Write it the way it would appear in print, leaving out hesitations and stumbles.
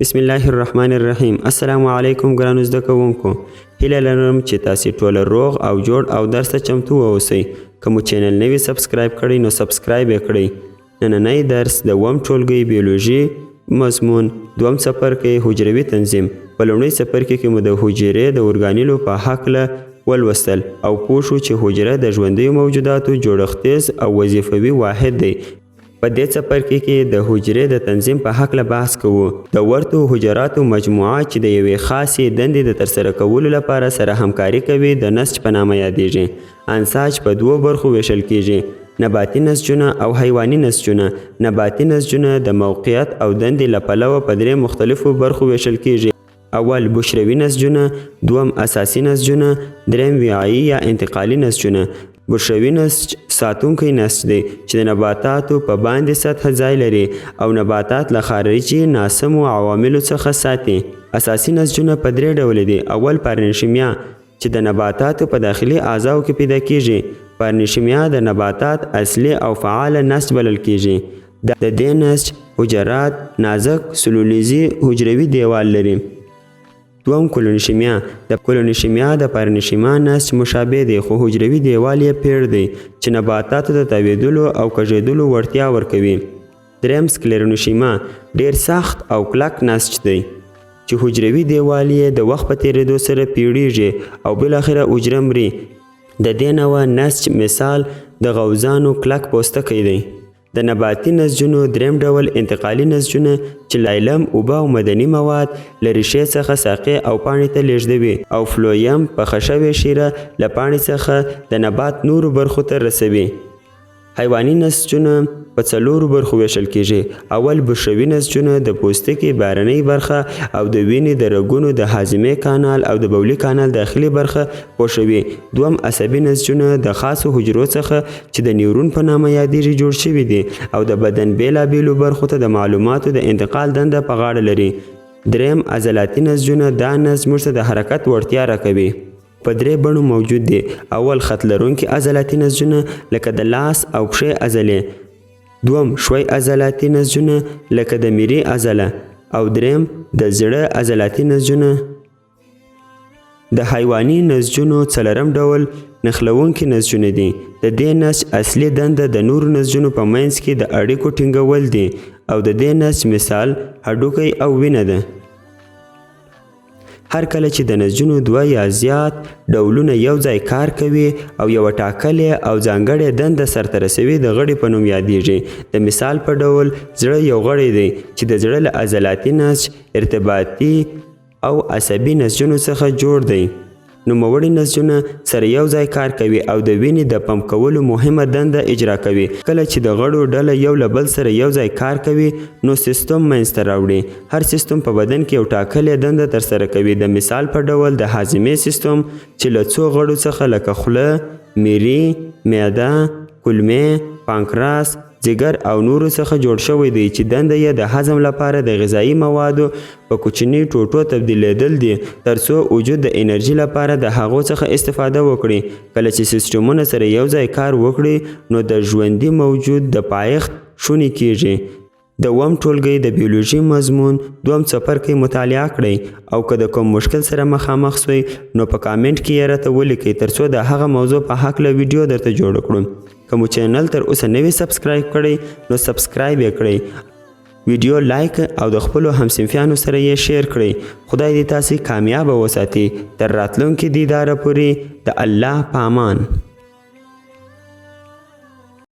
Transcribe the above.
بسم الله الرحمن الرحیم. السلام علیکم ګرانو زده کوونکو. هیله لرم چې تاسې ټوله روغ او جوړ او درس ته چمتو واوسئ. که مو چینل نوي سبسکرایب کړئ نو سبسکرایب یې کړئ. نننی درس د اووم ټولګي بیولوژي مضمون دوم څپرکی حجروي تنظیم. په لومړي څپرکي کې مو د حجرې د ارګانیلو په هکله ولوستل او پوه شو چې حجره د ژوندیو موجوداتو جوړښتیز او وظیفوي واحد دی. په دې څپرکي کې د حجرې د تنظیم په هکله بحث کوو. د ورته حجراتو مجموعه چې د یوې خاصې دندې د ترسره کولو لپاره سره همکاري کوي د نسج په نامه یادیږي. انساج په دوو برخو ویشل کیږي: نباتي نسجونه او حیواني نسجونه. نباتي نسجونه د موقعیت او دندې له پلوه په درې مختلفو برخو ویشل کیږي. اول بشروي نسجونه، دوم اساسي نسجونه، دریم وعایي یا انتقالي نسجونه. بشروي نسج ساتونکی نسج دی چې د نباتاتو په باندې سطح ځای لري او نباتات له خارجي ناسمو عواملو څخه ساتي. اساسي نسجونه په درې ډوله دي. اول پارنیشیمیا چې د نباتاتو په داخلي اعضاو کې پیدا کیږي. پارنیشیمیا د نباتات اصلي او فعال نسج بلل کیږي. د دې نسج حجرات نازک سلولیزي حجروي دیوال لري. دوم کولونیشیمیا. د کولونیشیمیا د پارنیشیما نسج مشابه دی خو حجروي دیوال یې پیړ دی چې نباتاتو د تاویدلو او کږېدلو وړتیا ورکوي. دریم سکلیرونیشیما ډیر سخت او کلک نسج دی چې حجروي دیوال یې د وخت په تیریدو سره پیړیږي او بالاخره حجره مري. د دې نوع نسج مثال د غوزانو کلک پوستکی دی. د نباتي نسجونو دریم ډول انتقالي نسجونه چې لایلم، اوبه او مدني مواد له ریښې څخه ساقې او پاڼې ته لیږدوي او فلویم پخه شوې شیره له پاڼې څخه د نبات نورو برخو ته رسوي. حیواني نسجونه په څلورو برخو ویشل کیږي. اول بشروي نسجونه د پوستکي بهرنۍ برخه او د وینې د رګونو د هاضمې کانال او د بولي کانال داخلي برخه پوښوي. دوم عصبي نسجونه د خاصو حجرو څخه چې د نیورون په نامه یادیږي جوړ شوي دي او د بدن بیلابیلو برخو ته د معلوماتو د انتقال دنده په غاړه لري. دریم عضلاتي نسجونه. دا نسج موږ ته د حرکت وړتیا راکوي. په درې بڼو موجود دي. اول خط لرونکي عضلاتي نسجونه لکه د لاس او پښې عضلې. دوم ښوی عضلاتي نسجونه لکه د میري عضله او دریم د زړه عضلاتي نسجونه. د حیواني نسجونو څلورم ډول نښلونکي نسجونه دي. د دې نسج اصلي دنده د نورو نسجونو په منځ کې د اړیکو ټینګول دي او د دې نسج مثال هډوکی او وینه ده. هر کله چې د نسجونو دوه یا زیات ډولونه یو ځای کار کوي او یوه ټاکلې او ځانګړې دنده سرته رسوي د غړي په نوم یادیږي. د مثال په ډول زړه یو غړی دی چې د زړه له عضلاتي نسج، ارتباطي او عصبي نسجونو څخه جوړ دی. نوموړي نسجونه سره یو ځای کار کوي او د وینې د پمپ کولو مهمه دنده اجرا کوي. کله چې د غړو ډله یو له بل سره یو ځای کار کوي نو سیستم منځته راوړي. هر سیستم په بدن کې یو ټاکلې دنده ترسره کوي. د مثال په ډول د هاضمې سیستم چې له څو غړو څخه لکه خوله، میري، معده، کولمې، پانکراس، ځیګر او نورو څخه جوړ شوی دی چې دنده یې د هضم لپاره د غذایي موادو په کوچني ټوټو تبدیلیدل دي ترڅو وجود د انرژي لپاره د هغو څخه استفاده وکړي. کله چې سیستمونه سره یو ځای کار وکړي نو د ژوندي موجود د پایښت شونی کیږي. د اووم ټولګي د بیولوژي مضمون دوم څپرکی مطالعه کړئ او که د کوم مشکل سره مخامخ سوئ نو په کامنټ کې یې راته ولیکئ ترڅو د هغه موضوع په هکله ویډیو درته جوړ کړو. که مو چینل تر اوسه نوی سبسکرایب کړئ نو سبسکرایب یې کړئ. ویډیو لایک او د خپلو همصنفیانو سره یې شیر کړئ. خدای دې تاسې کامیابه وساتي. تر راتلونکي دیداره پورې د الله په امان.